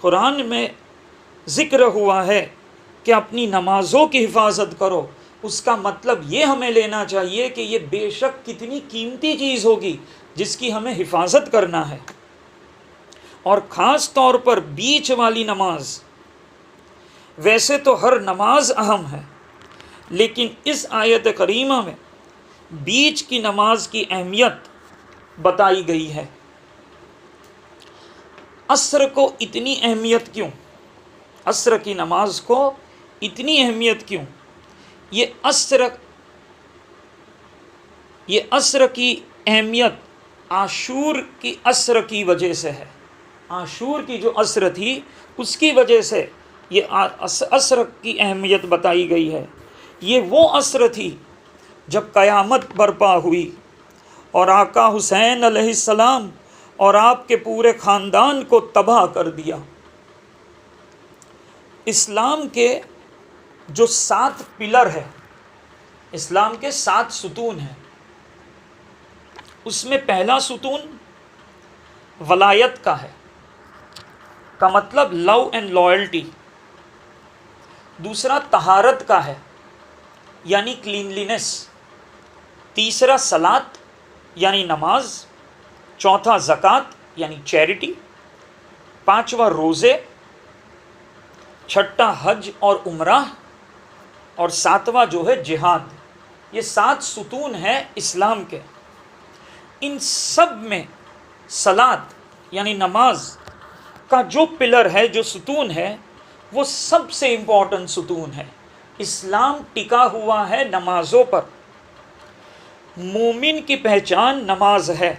قرآن میں ذکر ہوا ہے کہ اپنی نمازوں کی حفاظت کرو، اس کا مطلب یہ ہمیں لینا چاہیے کہ یہ بے شک کتنی قیمتی چیز ہوگی جس کی ہمیں حفاظت کرنا ہے، اور خاص طور پر بیچ والی نماز۔ ویسے تو ہر نماز اہم ہے، لیکن اس آیت کریمہ میں بیچ کی نماز کی اہمیت بتائی گئی ہے۔ عصر کو اتنی اہمیت کیوں؟ عصر کی نماز کو اتنی اہمیت کیوں؟ یہ عصر کی اہمیت عاشور کی عصر کی وجہ سے ہے۔ عاشور کی جو عصر تھی اس کی وجہ سے یہ عصر کی اہمیت بتائی گئی ہے۔ یہ وہ عصر تھی جب قیامت برپا ہوئی اور آقا حسین علیہ السلام اور آپ کے پورے خاندان کو تباہ کر دیا۔ اسلام کے جو 7 پلر ہے، اسلام کے 7 ستون ہیں، اس میں پہلا ستون ولایت کا ہے، کا مطلب لو اینڈ لائلٹی۔ دوسرا طہارت کا ہے، یعنی کلینلینس۔ تیسرا صلاۃ یعنی نماز۔ چوتھا زکوٰۃ یعنی چیریٹی۔ پانچواں روزے۔ چھٹا حج اور عمرہ، اور ساتواں جو ہے جہاد۔ یہ 7 ستون ہیں اسلام کے۔ ان سب میں صلاۃ یعنی نماز کا جو پلر ہے، جو ستون ہے، وہ سب سے امپورٹنٹ ستون ہے۔ اسلام ٹکا ہوا ہے نمازوں پر۔ مومن کی پہچان نماز ہے۔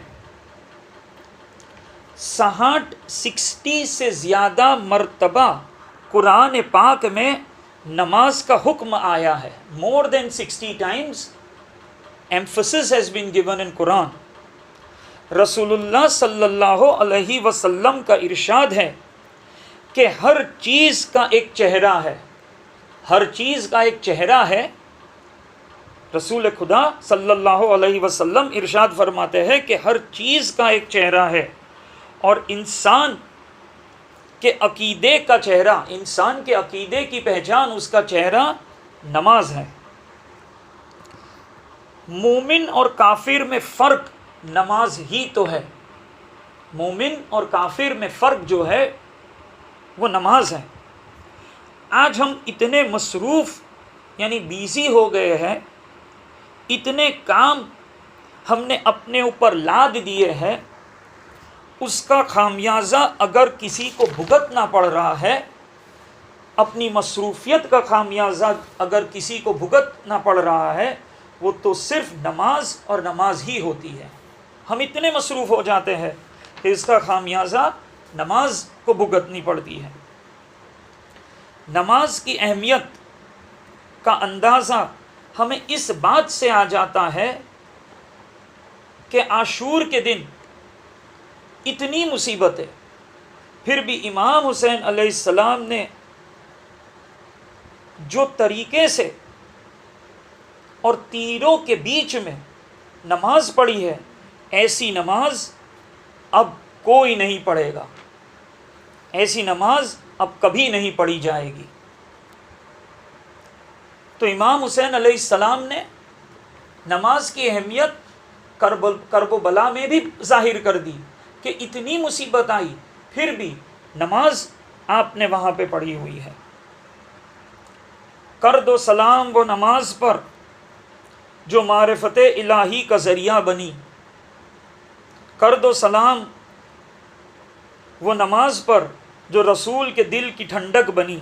60 سے زیادہ مرتبہ قرآن پاک میں نماز کا حکم آیا ہے۔ More than 60 times emphasis has been given in Quran۔ رسول اللہ صلی اللہ علیہ وسلم کا ارشاد ہے کہ ہر چیز کا ایک چہرہ ہے، ہر چیز کا ایک چہرہ ہے۔ رسول خدا صلی اللہ علیہ وسلم ارشاد فرماتے ہیں کہ ہر چیز کا ایک چہرہ ہے، اور انسان کے عقیدے کا چہرہ، انسان کے عقیدے کی پہچان، اس کا چہرہ نماز ہے۔ مومن اور کافر میں فرق نماز ہی تو ہے۔ مومن اور کافر میں فرق جو ہے وہ نماز ہے۔ آج ہم اتنے مصروف یعنی بیزی ہو گئے ہیں، اتنے کام ہم نے اپنے اوپر لاد دیے ہیں، اس کا خامیازہ اگر کسی کو بھگتنا پڑ رہا ہے، اپنی مصروفیت کا خامیازہ اگر کسی کو بھگتنا پڑ رہا ہے، وہ تو صرف نماز اور نماز ہی ہوتی ہے۔ ہم اتنے مصروف ہو جاتے ہیں کہ اس کا خامیازہ نماز کو بھگتنی پڑتی ہے۔ نماز کی اہمیت کا اندازہ ہمیں اس بات سے آ جاتا ہے کہ عاشور کے دن اتنی مصیبتیں، پھر بھی امام حسین علیہ السلام نے جو طریقے سے اور تیروں کے بیچ میں نماز پڑھی ہے، ایسی نماز اب کوئی نہیں پڑھے گا، ایسی نماز اب کبھی نہیں پڑھی جائے گی۔ تو امام حسین علیہ السلام نے نماز کی اہمیت کرب و بلا میں بھی ظاہر کر دی کہ اتنی مصیبت آئی، پھر بھی نماز آپ نے وہاں پہ پڑھی ہوئی ہے۔ کر دو سلام وہ نماز پر جو معرفت الہی کا ذریعہ بنی، کر دو سلام وہ نماز پر جو رسول کے دل کی ٹھنڈک بنی،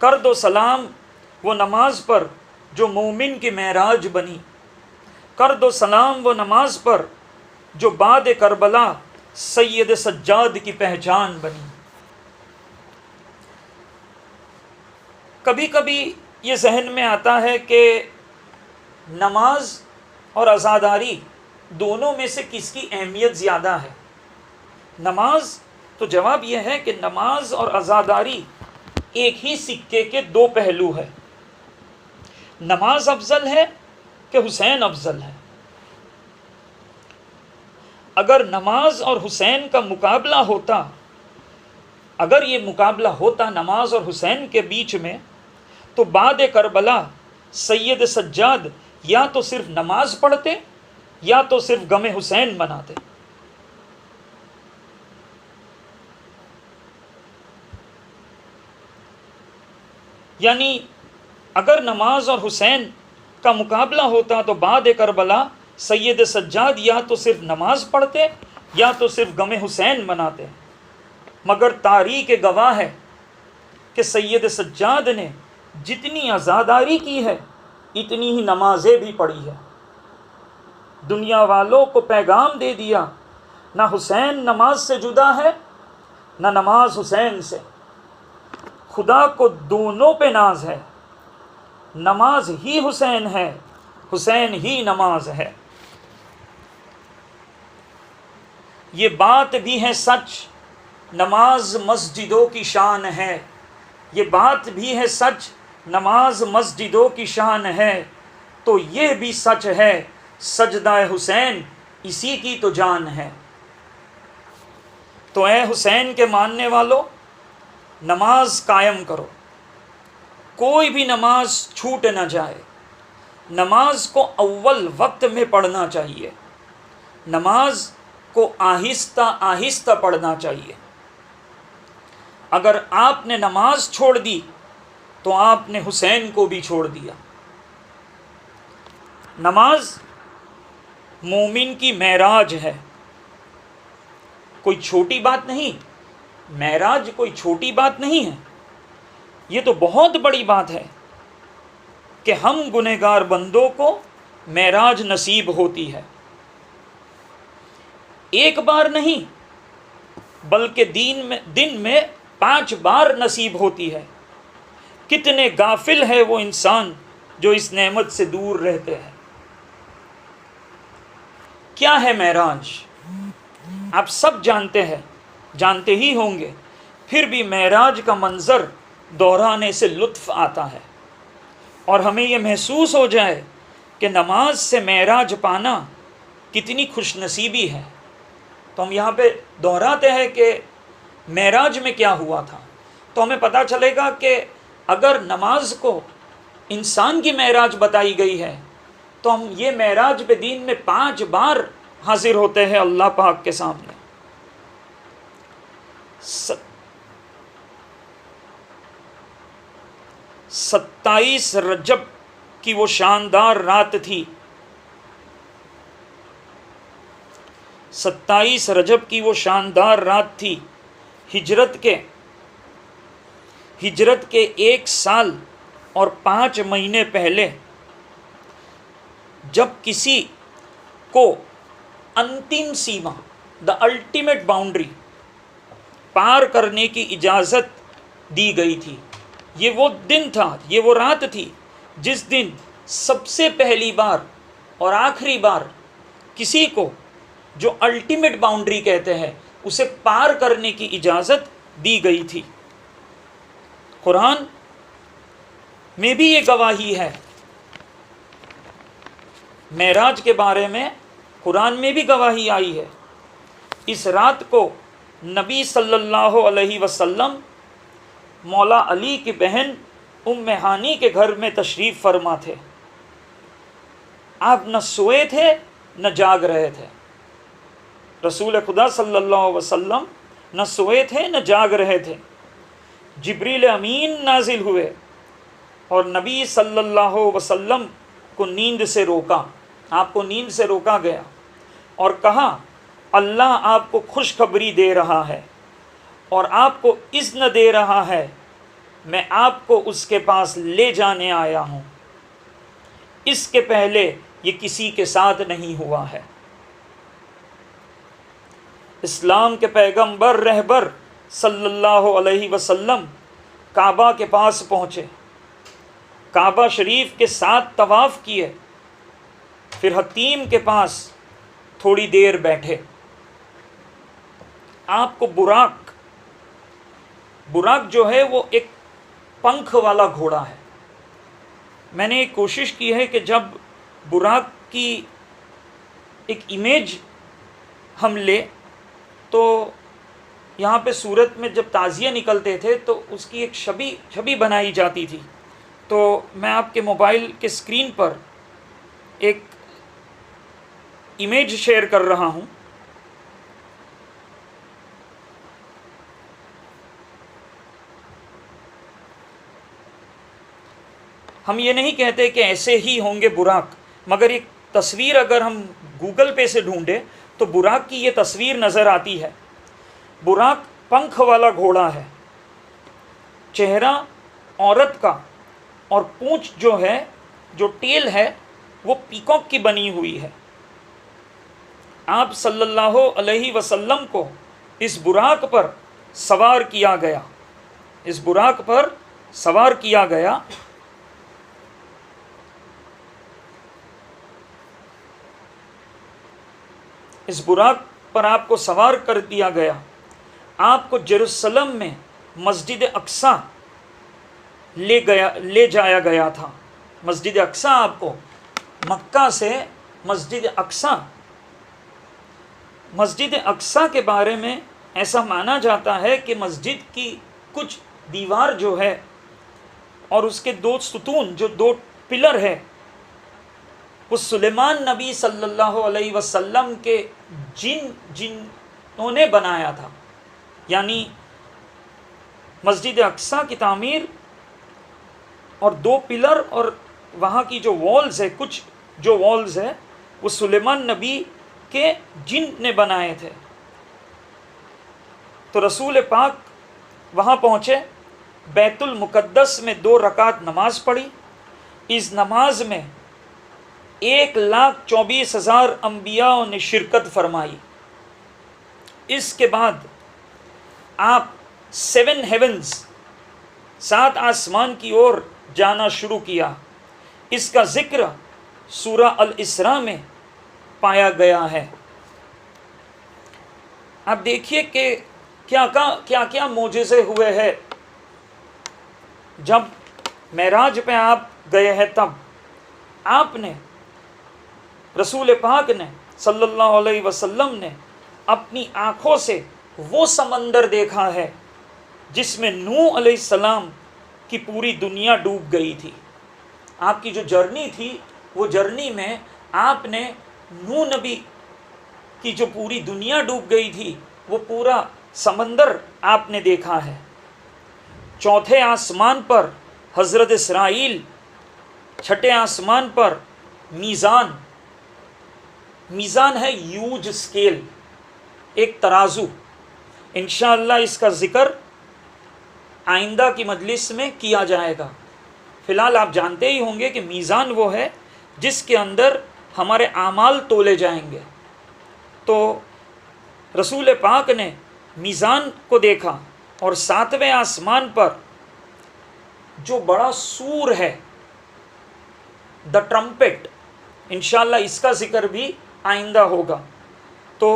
کر دو سلام وہ نماز پر جو مومن کی معراج بنی، کر دو سلام وہ نماز پر جو بعد کربلا سید سجاد کی پہچان بنی۔ کبھی کبھی یہ ذہن میں آتا ہے کہ نماز اور عزاداری دونوں میں سے کس کی اہمیت زیادہ ہے؟ نماز، تو جواب یہ ہے کہ نماز اور عزاداری ایک ہی سکے کے 2 پہلو ہے۔ نماز افضل ہے کہ حسین افضل ہے؟ اگر نماز اور حسین کا مقابلہ ہوتا، اگر یہ مقابلہ ہوتا نماز اور حسین کے بیچ میں، تو بعد کربلا سید سجاد یا تو صرف نماز پڑھتے یا تو صرف غم حسین مناتے۔ یعنی اگر نماز اور حسین کا مقابلہ ہوتا تو بعد کربلا سید سجاد یا تو صرف نماز پڑھتے یا تو صرف غم حسین مناتے، مگر تاریخ گواہ ہے کہ سید سجاد نے جتنی عزاداری کی ہے اتنی ہی نمازیں بھی پڑھی ہے۔ دنیا والوں کو پیغام دے دیا، نہ حسین نماز سے جدا ہے نہ نماز حسین سے، خدا کو دونوں پہ ناز ہے، نماز ہی حسین ہے، حسین ہی نماز ہے۔ یہ بات بھی ہے سچ، نماز مسجدوں کی شان ہے، یہ بات بھی ہے سچ، نماز مسجدوں کی شان ہے، تو یہ بھی سچ ہے سجدہ حسین اسی کی تو جان ہے۔ تو اے حسین کے ماننے والو، نماز قائم کرو، کوئی بھی نماز چھوٹ نہ جائے، نماز کو اول وقت میں پڑھنا چاہیے، نماز کو آہستہ آہستہ پڑھنا چاہیے۔ اگر آپ نے نماز چھوڑ دی تو آپ نے حسین کو بھی چھوڑ دیا۔ نماز مومن کی معراج ہے، کوئی چھوٹی بات نہیں، معراج کوئی چھوٹی بات نہیں ہے، یہ تو بہت بڑی بات ہے کہ ہم گنہگار بندوں کو معراج نصیب ہوتی ہے۔ ایک بار نہیں بلکہ دن میں 5 بار نصیب ہوتی ہے۔ کتنے غافل ہے وہ انسان جو اس نعمت سے دور رہتے ہیں۔ کیا ہے معراج؟ آپ سب جانتے ہی ہوں گے، پھر بھی معراج کا منظر دہرانے سے لطف آتا ہے، اور ہمیں یہ محسوس ہو جائے کہ نماز سے معراج پانا کتنی خوش نصیبی ہے۔ تو ہم یہاں پہ دہراتے ہیں کہ معراج میں کیا ہوا تھا، تو ہمیں پتہ چلے گا کہ اگر نماز کو انسان کی معراج بتائی گئی ہے تو ہم یہ معراج پہ دین میں 5 بار حاضر ہوتے ہیں اللہ پاک کے سامنے۔ 27 رجب کی وہ شاندار رات تھی، 27 رجب کی وہ شاندار رات تھی، ہجرت کے 1 سال اور 5 مہینے پہلے، جب کسی کو انتم سیما، دا الٹیمیٹ باؤنڈری پار کرنے کی اجازت دی گئی تھی۔ یہ وہ دن تھا، یہ وہ رات تھی جس دن سب سے پہلی بار اور آخری بار کسی کو جو الٹیمیٹ باؤنڈری کہتے ہیں اسے پار کرنے کی اجازت دی گئی تھی۔ قرآن میں بھی یہ گواہی ہے، معراج کے بارے میں قرآن میں بھی گواہی آئی ہے۔ اس رات کو نبی صلی اللہ علیہ وسلم مولا علی کی بہن ام ہانی کے گھر میں تشریف فرما تھے۔ آپ نہ سوئے تھے نہ جاگ رہے تھے، رسول خدا صلی اللہ علیہ وسلم نہ سوئے تھے نہ جاگ رہے تھے۔ جبریل امین نازل ہوئے اور نبی صلی اللہ علیہ وسلم کو نیند سے روکا، آپ کو نیند سے روکا گیا اور کہا اللہ آپ کو خوشخبری دے رہا ہے اور آپ کو اذن دے رہا ہے، میں آپ کو اس کے پاس لے جانے آیا ہوں، اس کے پہلے یہ کسی کے ساتھ نہیں ہوا ہے۔ اسلام کے پیغمبر رہبر صلی اللہ علیہ وسلم کعبہ کے پاس پہنچے، کعبہ شریف کے 7 طواف کیے، پھر حتیم کے پاس تھوڑی دیر بیٹھے۔ آپ کو براق جو ہے وہ ایک پنکھ والا گھوڑا ہے۔ میں نے ایک کوشش کی ہے کہ جب براق کی ایک امیج ہم لیں تو یہاں پہ سورت میں جب تعزیہ نکلتے تھے تو اس کی ایک چھبی بنائی جاتی تھی. تو میں آپ کے موبائل کے اسکرین پر ایک امیج شیئر کر رہا ہوں. ہم یہ نہیں کہتے کہ ایسے ہی ہوں گے براق، مگر ایک تصویر اگر ہم گوگل پہ سے ڈھونڈیں تو براق کی یہ تصویر نظر آتی ہے. براق پنکھ والا گھوڑا ہے، چہرہ عورت کا، اور پونچھ جو ہے، جو ٹیل ہے، وہ پیکاک کی بنی ہوئی ہے. آپ صلی اللہ علیہ وسلم کو اس براق پر سوار کیا گیا، اس براق پر سوار کیا گیا. اس براق پر آپ کو سوار کر دیا گیا. آپ کو یروشلم میں مسجد اقصی لے جایا گیا تھا. مسجد اقصی آپ کو مکہ سے مسجد اقصی کے بارے میں ایسا مانا جاتا ہے کہ مسجد کی کچھ دیوار جو ہے اور اس کے 2 ستون، جو 2 پلر ہے، وہ سلیمان نبی صلی اللہ علیہ وسلم کے جنوں نے بنایا تھا. یعنی مسجد اقصی کی تعمیر اور 2 پلر اور وہاں کی جو والز ہے، کچھ جو والز ہے، وہ سلیمان نبی کے جن نے بنائے تھے. تو رسول پاک وہاں پہنچے، بیت المقدس میں 2 رکعت نماز پڑھی. اس نماز میں 1,24,000 انبیاء نے شرکت فرمائی. اس کے بعد آپ 7 ہیونز، 7 آسمان کی اور جانا شروع کیا. اس کا ذکر سورہ الاسراء میں پایا گیا ہے. آپ دیکھیے کہ کیا کیا معجزے ہوئے ہیں. جب معراج پہ آپ گئے ہیں تب آپ نے، رسول پاک نے صلی اللہ علیہ وسلم نے اپنی آنکھوں سے وہ سمندر دیکھا ہے جس میں نوح علیہ السلام کی پوری دنیا ڈوب گئی تھی. آپ کی جو جرنی تھی، وہ جرنی میں آپ نے نوح نبی کی جو پوری دنیا ڈوب گئی تھی، وہ پورا سمندر آپ نے دیکھا ہے. 4تھے آسمان پر حضرت اسرائیل، 6ٹھے آسمان پر میزان ہے ہیوج اسکیل، ایک ترازو. انشاءاللہ اس کا ذکر آئندہ کی مجلس میں کیا جائے گا. فی الحال آپ جانتے ہی ہوں گے کہ میزان وہ ہے جس کے اندر ہمارے اعمال تولے جائیں گے. تو رسول پاک نے میزان کو دیکھا، اور 7ویں آسمان پر جو بڑا سور ہے، دا ٹرمپٹ، انشاءاللہ اس کا ذکر بھی آئندہ ہوگا. تو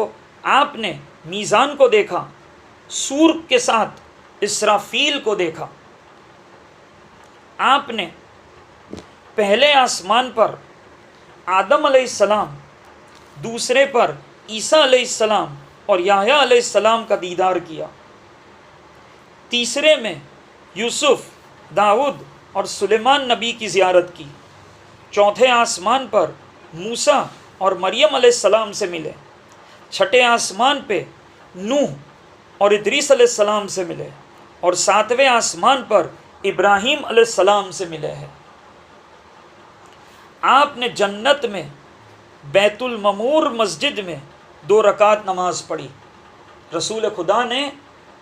آپ نے میزان کو دیکھا، سور کے ساتھ اسرافیل کو دیکھا. آپ نے پہلے آسمان پر آدم علیہ السلام، دوسرے پر عیسیٰ علیہ السلام اور یحییٰ علیہ السلام کا دیدار کیا. تیسرے میں یوسف، داؤد اور سلیمان نبی کی زیارت کی. 4تھے آسمان پر موسیٰ اور مریم علیہ السلام سے ملے. 6ٹھے آسمان پہ نوح اور ادریس علیہ السلام سے ملے. اور 7ویں آسمان پر ابراہیم علیہ السلام سے ملے ہیں. آپ نے جنت میں بیت المعمور مسجد میں 2 رکعت نماز پڑھی. رسول خدا نے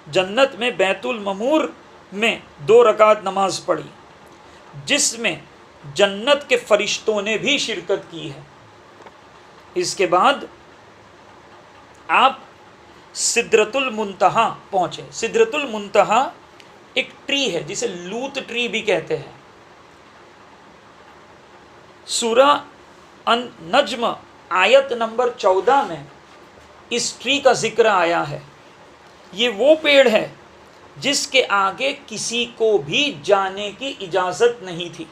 جنت میں بیت المعمور میں 2 رکعت نماز پڑھی، جس میں جنت کے فرشتوں نے بھی شرکت کی ہے. اس کے بعد آپ سدرۃ المنتہا پہنچے. سدرۃ المنتہا ایک ٹری ہے جسے لوت ٹری بھی کہتے ہیں. سورہ النجم آیت نمبر 14 میں اس ٹری کا ذکر آیا ہے. یہ وہ پیڑ ہے جس کے آگے کسی کو بھی جانے کی اجازت نہیں تھی.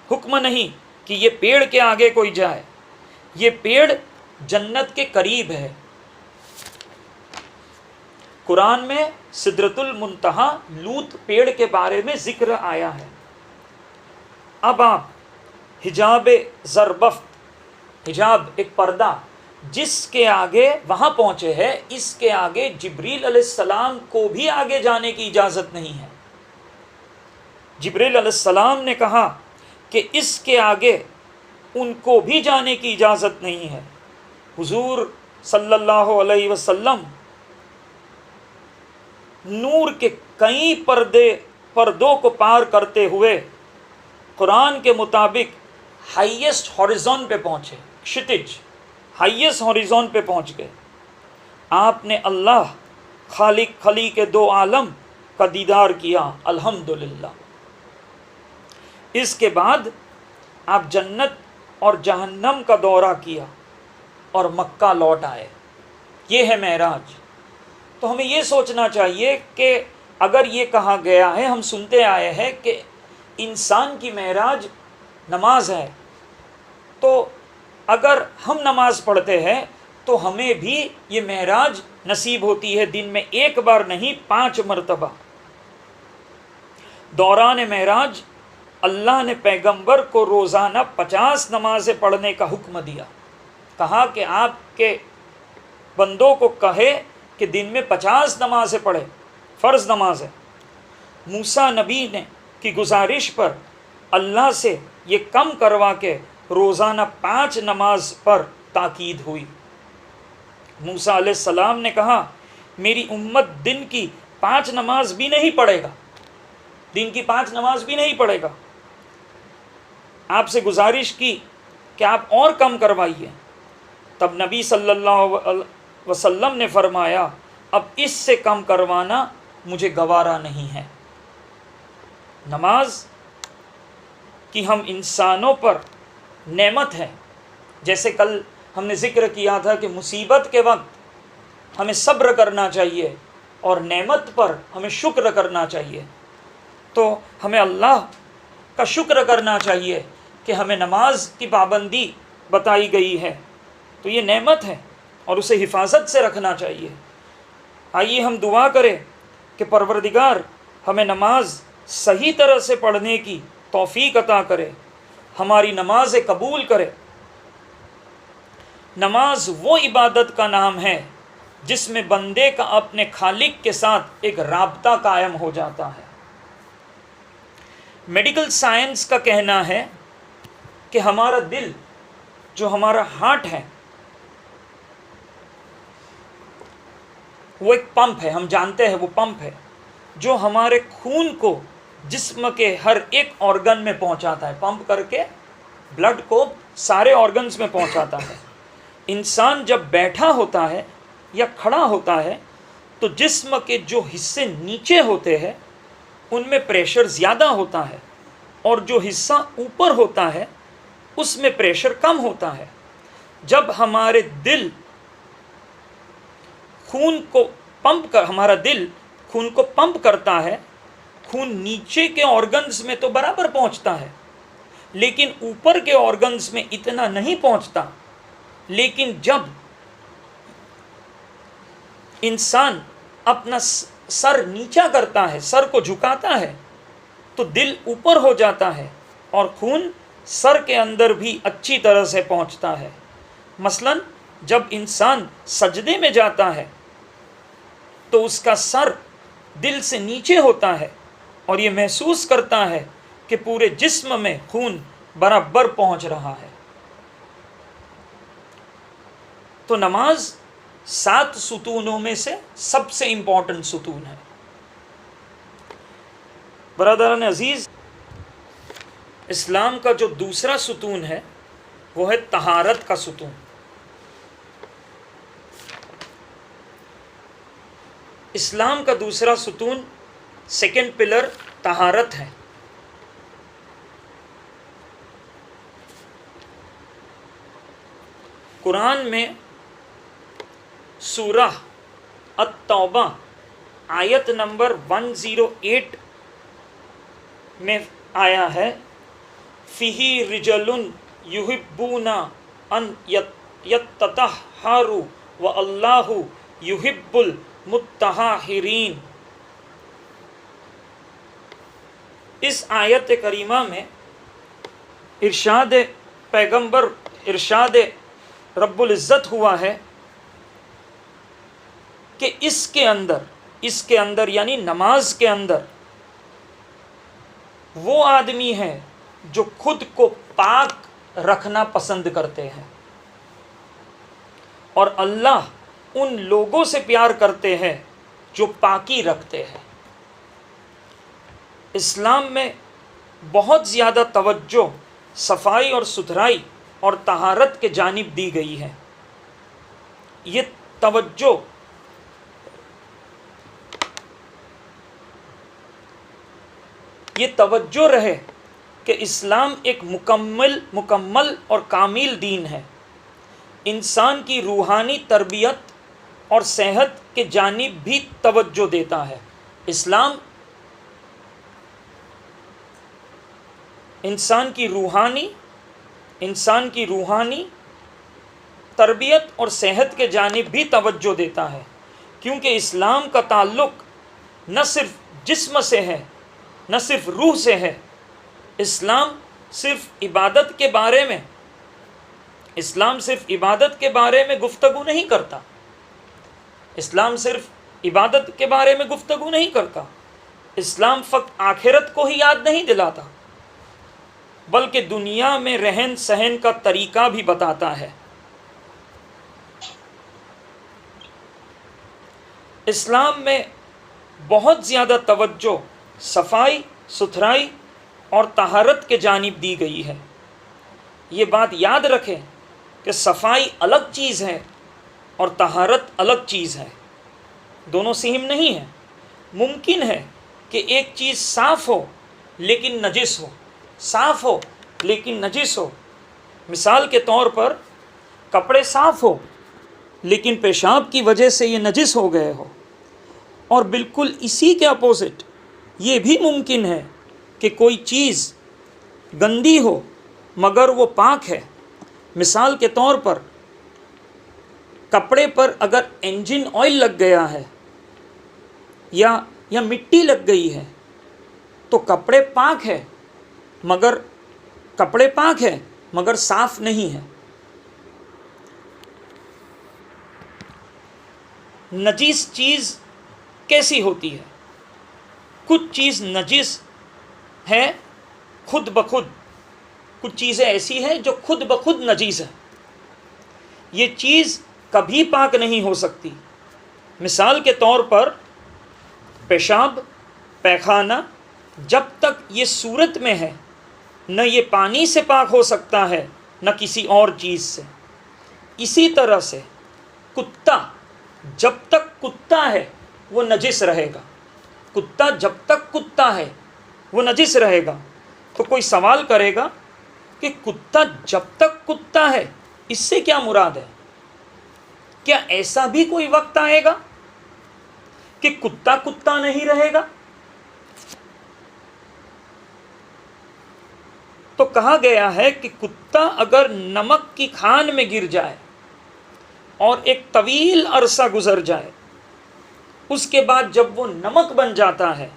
حکم نہیں کہ یہ پیڑ کے آگے کوئی جائے. یہ پیڑ جنت کے قریب ہے۔ قرآن میں سدرۃ المنتہا لوط پیڑ کے بارے میں ذکر آیا ہے۔ اب آپ حجاب زربفت، حجاب ایک پردہ جس کے آگے وہاں پہنچے ہیں، اس کے آگے جبریل علیہ السلام کو بھی آگے جانے کی اجازت نہیں ہے۔ جبریل علیہ السلام نے کہا کہ اس کے آگے ان کو بھی جانے کی اجازت نہیں ہے۔ حضور صلی اللہ علیہ وسلم نور کے کئی پردوں کو پار کرتے ہوئے قرآن کے مطابق ہائیسٹ ہاریزون پہ پہنچے، شتج ہائیسٹ ہاریزون پہ پہنچ گئے۔ آپ نے اللہ خالق خلیق دو عالم کا دیدار کیا، الحمدللہ۔ اس کے بعد آپ جنت اور جہنم کا دورہ کیا اور مکہ لوٹ آئے۔ یہ ہے معراج۔ تو ہمیں یہ سوچنا چاہیے کہ اگر یہ کہا گیا ہے، ہم سنتے آئے ہیں کہ انسان کی معراج نماز ہے، تو اگر ہم نماز پڑھتے ہیں تو ہمیں بھی یہ معراج نصیب ہوتی ہے، دن میں ایک بار نہیں 5 مرتبہ۔ دوران معراج اللہ نے پیغمبر کو روزانہ 50 نمازیں پڑھنے کا حکم دیا، کہا کہ آپ کے بندوں کو کہے کہ دن میں 50 نمازیں پڑھے، فرض نماز ہے۔ موسیٰ نبی نے کی گزارش پر اللہ سے یہ کم کروا کے روزانہ 5 نماز پر تاکید ہوئی۔ موسیٰ علیہ السلام نے کہا میری امت دن کی 5 نماز بھی نہیں پڑھے گا، دن کی 5 نماز بھی نہیں پڑھے گا۔ آپ سے گزارش کی کہ آپ اور کم کروائیے، تب نبی صلی اللہ علیہ وسلم نے فرمایا اب اس سے کم کروانا مجھے گوارا نہیں ہے۔ نماز کی ہم انسانوں پر نعمت ہے، جیسے کل ہم نے ذکر کیا تھا کہ مصیبت کے وقت ہمیں صبر کرنا چاہیے اور نعمت پر ہمیں شکر کرنا چاہیے۔ تو ہمیں اللہ کا شکر کرنا چاہیے کہ ہمیں نماز کی پابندی بتائی گئی ہے، تو یہ نعمت ہے اور اسے حفاظت سے رکھنا چاہیے۔ آئیے ہم دعا کریں کہ پروردگار ہمیں نماز صحیح طرح سے پڑھنے کی توفیق عطا کرے، ہماری نمازیں قبول کرے۔ نماز وہ عبادت کا نام ہے جس میں بندے کا اپنے خالق کے ساتھ ایک رابطہ قائم ہو جاتا ہے۔ میڈیکل سائنس کا کہنا ہے کہ ہمارا دل، جو ہمارا ہارٹ ہے، وہ ایک پمپ ہے، ہم جانتے ہیں وہ پمپ ہے جو ہمارے خون کو جسم کے ہر ایک آرگن میں پہنچاتا ہے، پمپ کر کے بلڈ کو سارے آرگنز میں پہنچاتا ہے۔ انسان جب بیٹھا ہوتا ہے یا کھڑا ہوتا ہے تو جسم کے جو حصے نیچے ہوتے ہیں ان میں پریشر زیادہ ہوتا ہے، اور جو حصہ اوپر ہوتا ہے اس میں پریشر کم ہوتا ہے۔ جب ہمارے دل ہمارا دل خون کو پمپ کرتا ہے، خون نیچے کے آرگنز میں تو برابر پہنچتا ہے لیکن اوپر کے آرگنز میں اتنا نہیں پہنچتا۔ لیکن جب انسان اپنا سر نیچا کرتا ہے، سر کو جھکاتا ہے، تو دل اوپر ہو جاتا ہے اور خون سر کے اندر بھی اچھی طرح سے پہنچتا ہے۔ مثلا جب انسان سجدے میں جاتا ہے تو اس کا سر دل سے نیچے ہوتا ہے اور یہ محسوس کرتا ہے کہ پورے جسم میں خون برابر پہنچ رہا ہے۔ تو نماز 7 ستونوں میں سے سب سے امپورٹنٹ ستون ہے۔ برادران عزیز، اسلام کا جو دوسرا ستون ہے وہ ہے طہارت کا ستون۔ اسلام کا دوسرا ستون، سیکنڈ پلر، طہارت ہے۔ قرآن میں سورہ التوبہ آیت نمبر 108 میں آیا ہے فِيهِ رِجَلٌ يُحِبُّونَ أَن یتطہر واللہ یحب المطہرین۔ اس آیت کریمہ میں ارشاد پیغمبر، ارشاد رب العزت ہوا ہے کہ اس کے اندر یعنی نماز کے اندر وہ آدمی ہے جو خود کو پاک رکھنا پسند کرتے ہیں، اور اللہ ان لوگوں سے پیار کرتے ہیں جو پاکی رکھتے ہیں۔ اسلام میں بہت زیادہ توجہ صفائی اور ستھرائی اور طہارت کے جانب دی گئی ہے۔ یہ توجہ رہے کہ اسلام ایک مکمل اور کامل دین ہے، انسان کی روحانی تربیت اور صحت کے جانب بھی توجہ دیتا ہے۔ اسلام انسان کی روحانی تربیت اور صحت کے جانب بھی توجہ دیتا ہے، کیونکہ اسلام کا تعلق نہ صرف جسم سے ہے، نہ صرف روح سے ہے۔ اسلام صرف عبادت کے بارے میں گفتگو نہیں کرتا۔ اسلام فقط آخرت کو ہی یاد نہیں دلاتا، بلکہ دنیا میں رہن سہن کا طریقہ بھی بتاتا ہے۔ اسلام میں بہت زیادہ توجہ صفائی، ستھرائی اور طہارت کے جانب دی گئی ہے۔ یہ بات یاد رکھیں کہ صفائی الگ چیز ہے اور طہارت الگ چیز ہے، دونوں سیم نہیں ہیں۔ ممکن ہے کہ ایک چیز صاف ہو لیکن نجس ہو، مثال کے طور پر کپڑے صاف ہو لیکن پیشاب کی وجہ سے یہ نجس ہو گئے ہو، اور بالکل اسی کے اپوزٹ یہ بھی ممکن ہے کہ کوئی چیز گندی ہو مگر وہ پاک ہے۔ مثال کے طور پر کپڑے پر اگر انجن آئل لگ گیا ہے یا مٹی لگ گئی ہے تو کپڑے پاک ہے مگر صاف نہیں ہے۔ نجیس چیز کیسی ہوتی ہے؟ کچھ چیز نجس ہے خود بخود، کچھ چیزیں ایسی ہیں جو خود بخود نجیس ہیں، یہ چیز کبھی پاک نہیں ہو سکتی۔ مثال کے طور پر پیشاب، پیخانہ جب تک یہ صورت میں ہے نہ یہ پانی سے پاک ہو سکتا ہے نہ کسی اور چیز سے۔ اسی طرح سے کتا جب تک کتا ہے وہ نجس رہے گا، وہ نجس رہے گا۔ تو کوئی سوال کرے گا کہ کتا جب تک کتا ہے اس سے کیا مراد ہے؟ کیا ایسا بھی کوئی وقت آئے گا کہ کتا نہیں رہے گا؟ تو کہا گیا ہے کہ کتا اگر نمک کی کھان میں گر جائے اور ایک طویل عرصہ گزر جائے، اس کے بعد جب وہ نمک بن جاتا ہے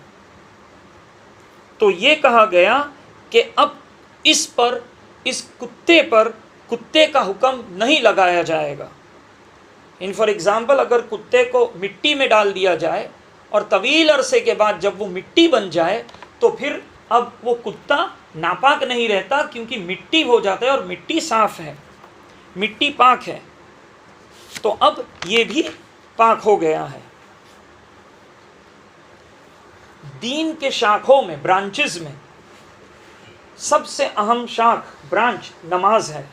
تو یہ کہا گیا کہ اب اس کتے کا حکم نہیں لگایا جائے گا۔ فار ایگزامپل اگر کتے کو مٹی میں ڈال دیا جائے اور طویل عرصے کے بعد جب وہ مٹی بن جائے تو پھر اب وہ کتا ناپاک نہیں رہتا، کیونکہ مٹی ہو جاتا ہے اور مٹی صاف ہے، مٹی پاک ہے، تو اب یہ بھی پاک ہو گیا ہے۔ دین کے شاخوں میں، برانچز میں سب سے اہم برانچ نماز ہے،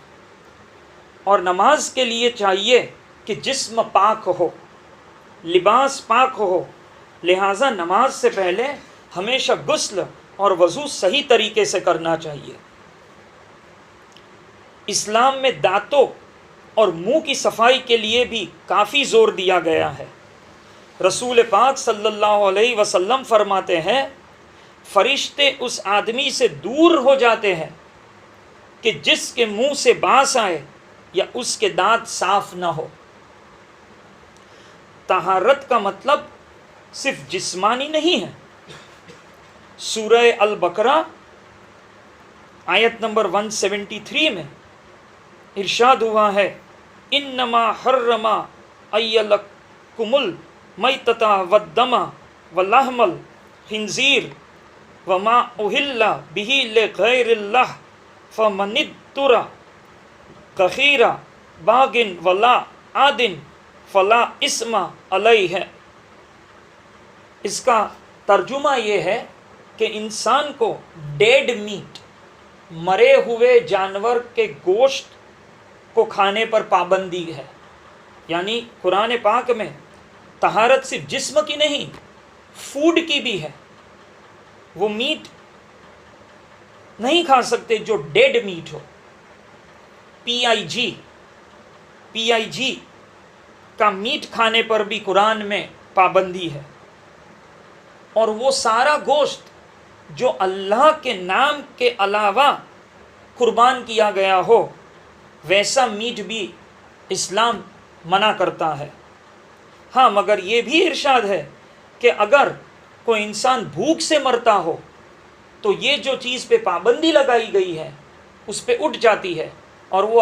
اور نماز کے لیے چاہیے کہ جسم پاک ہو، لباس پاک ہو، لہٰذا نماز سے پہلے ہمیشہ غسل اور وضو صحیح طریقے سے کرنا چاہیے۔ اسلام میں دانتوں اور منہ کی صفائی کے لیے بھی کافی زور دیا گیا ہے۔ رسول پاک صلی اللہ علیہ وسلم فرماتے ہیں، فرشتے اس آدمی سے دور ہو جاتے ہیں کہ جس کے منہ سے بانس آئے یا اس کے دانت صاف نہ ہو۔ طہارت کا مطلب صرف جسمانی نہیں ہے۔ سورہ البقرہ آیت نمبر 173 میں ارشاد ہوا ہے، انما حرم ایلکم المیتۃ والدم ولحم الخنزیر وما اہل بہ لغیر اللہ فمن اضطر غیر باغ ولا عاد فلا اثم علیہ۔ اس کا ترجمہ یہ ہے کہ انسان کو ڈیڈ میٹ، مرے ہوئے جانور کے گوشت کو کھانے پر پابندی ہے۔ یعنی قرآن پاک میں طہارت صرف جسم کی نہیں، فوڈ کی بھی ہے۔ وہ میٹ نہیں کھا سکتے جو ڈیڈ میٹ ہو، PIG کا میٹ کھانے پر بھی قرآن میں پابندی ہے۔ اور وہ سارا گوشت جو اللہ کے نام کے علاوہ قربان کیا گیا ہو، ویسا میٹ بھی اسلام منع کرتا ہے۔ ہاں، مگر یہ بھی ارشاد ہے کہ اگر کوئی انسان بھوک سے مرتا ہو تو یہ جو چیز پہ پابندی لگائی گئی ہے اس پہ اٹھ جاتی ہے اور وہ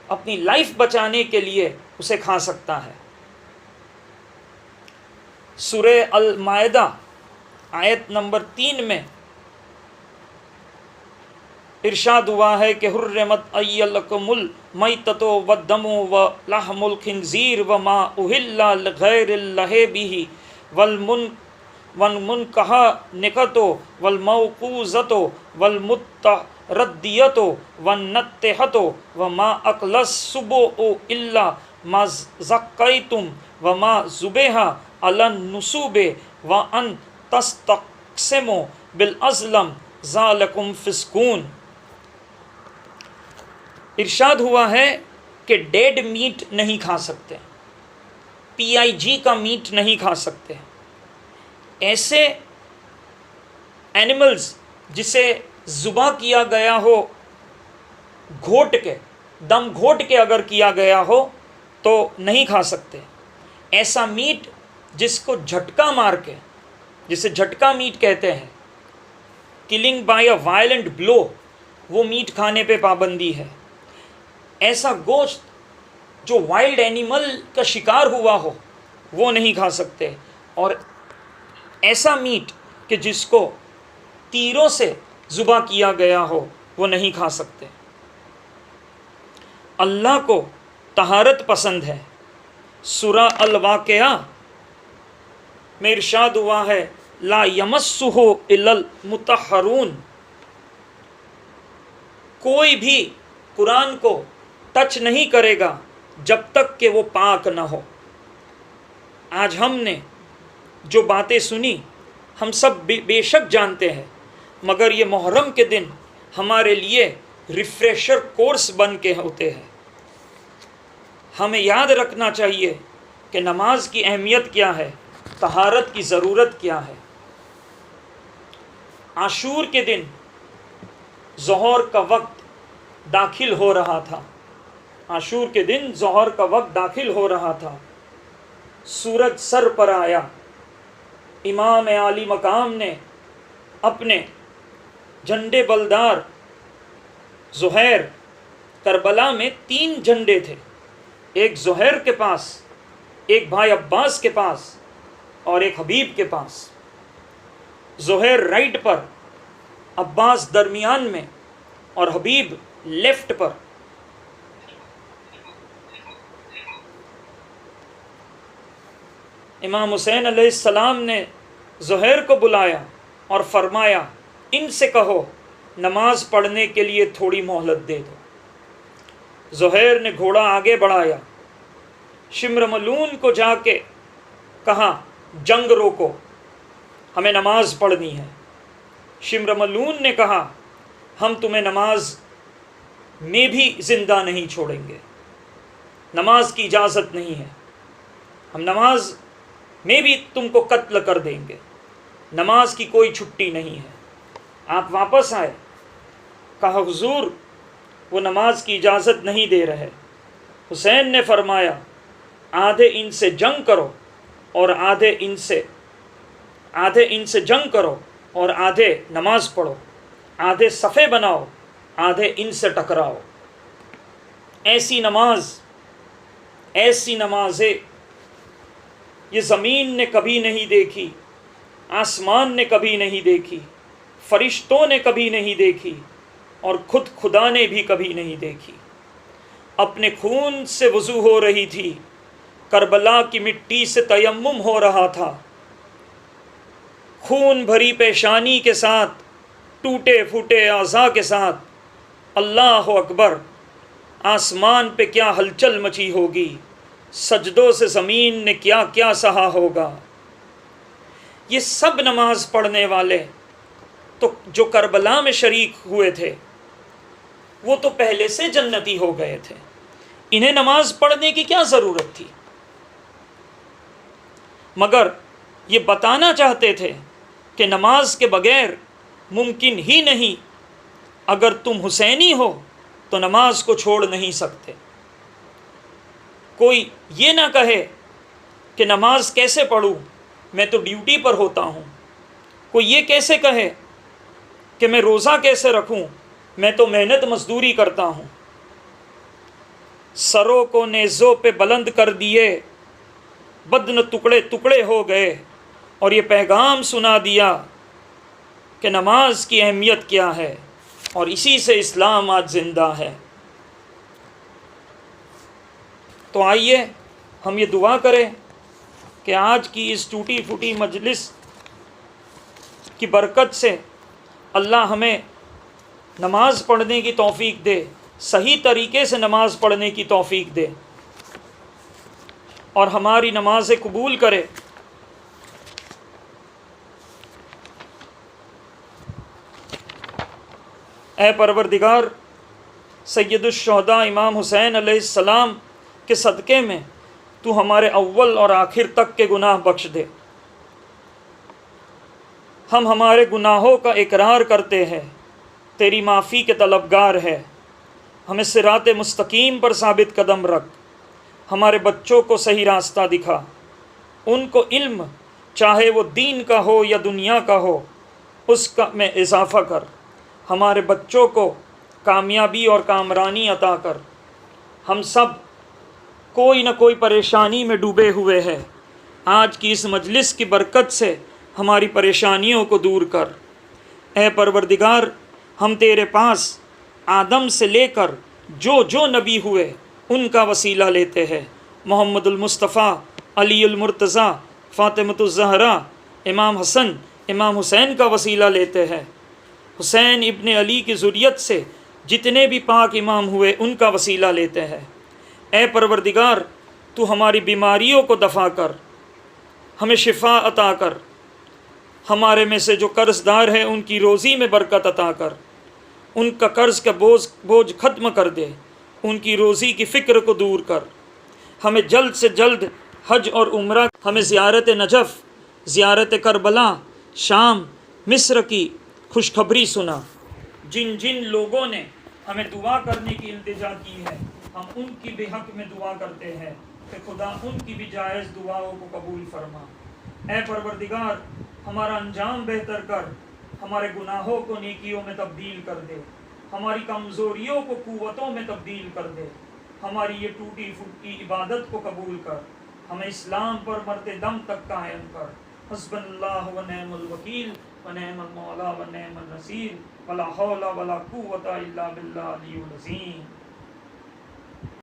اپنی لائف بچانے کے لیے اسے کھا سکتا ہے۔ سورہ المائدہ آیت نمبر 3 میں ارشاد ہوا ہے کہ حرمت ایلکم المیتۃ والدم ولحم الخنزیر وما اہل لغیر اللہ بہ والمنکہۃ والموقوذۃ والمتردیۃ والنطیحۃ وما اکل السبع الا ما ذکیتم وما ذبح علی النصب وان تستقسموا بالازلم ذالکم فسق۔ ارشاد ہوا ہے کہ ڈیڈ میٹ نہیں کھا سکتے، PIG کا میٹ نہیں کھا سکتے۔ ایسے اینیملز جسے ذبح کیا گیا ہو گھوٹ کے، دم گھوٹ کے اگر کیا گیا ہو تو نہیں کھا سکتے۔ ایسا میٹ جس کو جھٹکا مار کے، جسے جھٹکا میٹ کہتے ہیں، کلنگ بائی اے وائلنٹ بلو، وہ میٹ کھانے پہ پابندی ہے۔ ایسا گوشت جو وائلڈ اینیمل کا شکار ہوا ہو وہ نہیں کھا سکتے، اور ایسا میٹ کہ جس کو تیروں سے ذبح کیا گیا ہو وہ نہیں کھا سکتے۔ اللہ کو طہارت پسند ہے۔ سورہ الواقعہ میں ارشاد ہوا ہے، لا یمسہ الا المطہرون، کوئی بھی قرآن کو ٹچ نہیں کرے گا جب تک کہ وہ پاک نہ ہو۔ آج ہم نے جو باتیں سنی ہم سب بے شک جانتے ہیں، مگر یہ محرم کے دن ہمارے لیے ریفریشر کورس بن کے ہوتے ہیں۔ ہمیں یاد رکھنا چاہیے کہ نماز کی اہمیت کیا ہے، طہارت کی ضرورت کیا ہے۔ عاشور کے دن ظہر کا وقت داخل ہو رہا تھا، عاشور کے دن ظہر کا وقت داخل ہو رہا تھا، سورج سر پر آیا، امام عالی مقام نے اپنے جھنڈے بلدار زہیر، کربلا میں 3 جھنڈے تھے، ایک زہیر کے پاس، ایک بھائی عباس کے پاس اور ایک حبیب کے پاس۔ زہیر رائٹ پر، عباس درمیان میں اور حبیب لیفٹ پر۔ امام حسین علیہ السلام نے زہیر کو بلایا اور فرمایا، ان سے کہو نماز پڑھنے کے لیے تھوڑی مہلت دے دو۔ زہیر نے گھوڑا آگے بڑھایا، شمر ملون کو جا کے کہا جنگ روکو، ہمیں نماز پڑھنی ہے۔ شمر ملون نے کہا ہم تمہیں نماز میں بھی زندہ نہیں چھوڑیں گے، نماز کی اجازت نہیں ہے، ہم نماز میں بھی تم کو قتل کر دیں گے، نماز کی کوئی چھٹی نہیں ہے۔ آپ واپس آئے، کہا حضور وہ نماز کی اجازت نہیں دے رہے۔ حسین نے فرمایا آدھے ان سے جنگ کرو اور آدھے ان سے جنگ کرو اور آدھے نماز پڑھو، آدھے صفے بناؤ، آدھے ان سے ٹکراؤ۔ ایسی نمازیں یہ زمین نے کبھی نہیں دیکھی، آسمان نے کبھی نہیں دیکھی، فرشتوں نے کبھی نہیں دیکھی، اور خود خدا نے بھی کبھی نہیں دیکھی۔ اپنے خون سے وضو ہو رہی تھی، کربلا کی مٹی سے تیمم ہو رہا تھا، خون بھری پیشانی کے ساتھ، ٹوٹے پھوٹے اعضاء کے ساتھ، اللہ اکبر، آسمان پہ کیا ہلچل مچی ہوگی، سجدوں سے زمین نے کیا کیا سہا ہوگا۔ یہ سب نماز پڑھنے والے تو جو کربلا میں شریک ہوئے تھے وہ تو پہلے سے جنتی ہو گئے تھے، انہیں نماز پڑھنے کی کیا ضرورت تھی؟ مگر یہ بتانا چاہتے تھے کہ نماز کے بغیر ممکن ہی نہیں، اگر تم حسینی ہو تو نماز کو چھوڑ نہیں سکتے۔ کوئی یہ نہ کہے کہ نماز کیسے پڑھوں، میں تو ڈیوٹی پر ہوتا ہوں۔ کوئی یہ کیسے کہے کہ میں روزہ کیسے رکھوں، میں تو محنت مزدوری کرتا ہوں۔ سروں کو نیزوں پہ بلند کر دیے، بدن ٹکڑے ٹکڑے ہو گئے، اور یہ پیغام سنا دیا کہ نماز کی اہمیت کیا ہے، اور اسی سے اسلام آج زندہ ہے۔ تو آئیے ہم یہ دعا کریں کہ آج کی اس ٹوٹی پھوٹی مجلس کی برکت سے اللہ ہمیں نماز پڑھنے کی توفیق دے، صحیح طریقے سے نماز پڑھنے کی توفیق دے، اور ہماری نمازیں قبول کرے۔ اے پروردگار، سید الشہداء امام حسین علیہ السلام کے صدقے میں تو ہمارے اول اور آخر تک کے گناہ بخش دے۔ ہم ہمارے گناہوں کا اقرار کرتے ہیں، تیری معافی کے طلبگار ہے۔ ہمیں صراط مستقیم پر ثابت قدم رکھ، ہمارے بچوں کو صحیح راستہ دکھا، ان کو علم چاہے وہ دین کا ہو یا دنیا کا ہو اس کا میں اضافہ کر، ہمارے بچوں کو کامیابی اور کامرانی عطا کر۔ ہم سب کوئی نہ کوئی پریشانی میں ڈوبے ہوئے ہیں، آج کی اس مجلس کی برکت سے ہماری پریشانیوں کو دور کر۔ اے پروردگار، ہم تیرے پاس آدم سے لے کر جو نبی ہوئے ان کا وسیلہ لیتے ہیں، محمد المصطفیٰ، علی المرتضیٰ، فاطمۃ الزہرا، امام حسن، امام حسین کا وسیلہ لیتے ہیں، حسین ابن علی کی ذریت سے جتنے بھی پاک امام ہوئے ان کا وسیلہ لیتے ہیں۔ اے پروردگار، تو ہماری بیماریوں کو دفع کر، ہمیں شفا عطا کر، ہمارے میں سے جو قرض دار ہیں ان کی روزی میں برکت عطا کر، ان کا قرض کا بوجھ ختم کر دے، ان کی روزی کی فکر کو دور کر۔ ہمیں جلد سے جلد حج اور عمرہ، ہمیں زیارت نجف، زیارت کربلا، شام، مصر کی خوشخبری سنا۔ جن جن لوگوں نے ہمیں دعا کرنے کی التجا کی ہے، ہم ان کی بھی حق میں دعا کرتے ہیں کہ خدا ان کی بھی جائز دعاؤں کو قبول فرما۔ اے پروردگار، ہمارا انجام بہتر کر، ہمارے گناہوں کو نیکیوں میں تبدیل کر دے، ہماری کمزوریوں کو قوتوں میں تبدیل کر دے، ہماری یہ ٹوٹی پھوٹی عبادت کو قبول کر، ہمیں اسلام پر مرتے دم تک قائم کر۔ حسبنا اللہ و نعم الوکیل و نعم المولا و نعم النصیر، ولا حول ولا قوة الا باللہ العلی العظیم۔